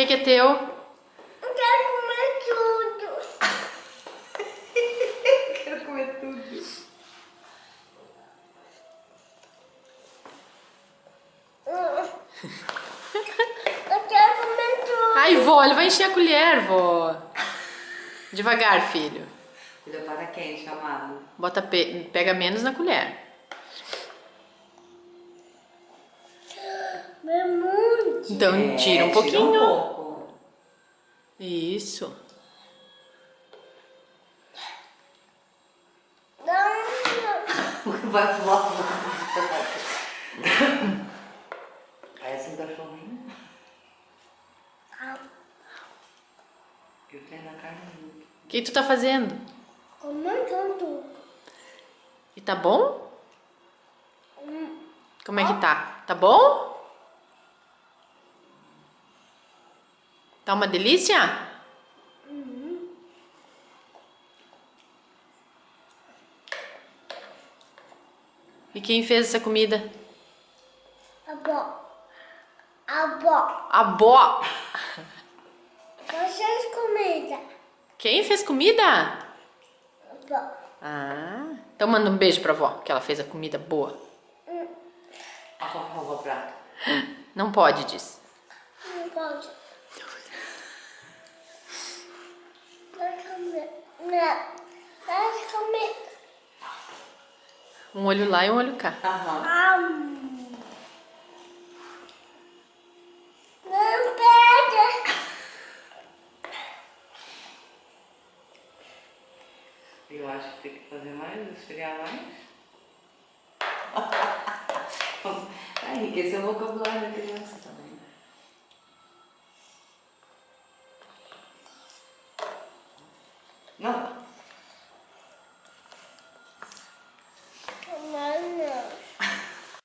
que é teu? Eu quero comer tudo. Quero comer tudo. Eu quero comer tudo. Ai, vó, ele vai encher a colher, vó. Devagar, filho. Filho, para quente, amado. Pega menos na colher. É muito. Então tira um Tira pouquinho. um pouco. Isso. Não. Vai voar. Parece um cachorrinho. Eu tenho na carne muito. O que tu tá fazendo? Comendo tudo. E tá bom? Como é que tá? Tá bom? Tá uma delícia? E quem fez essa comida? Avó. Avó. A vó. Vocês comida. Quem fez comida? Avó. Ah, então manda um beijo pra vó, que ela fez a comida boa. A vovó o prato. Não pode, diz. Não pode. Vai comer. Não. Vai comer. Um olho lá e um olho cá. Aham. Não pega. Eu acho que tem que fazer mais, esfriar mais. Vai enriquecer o vocabulário da criança também. Não.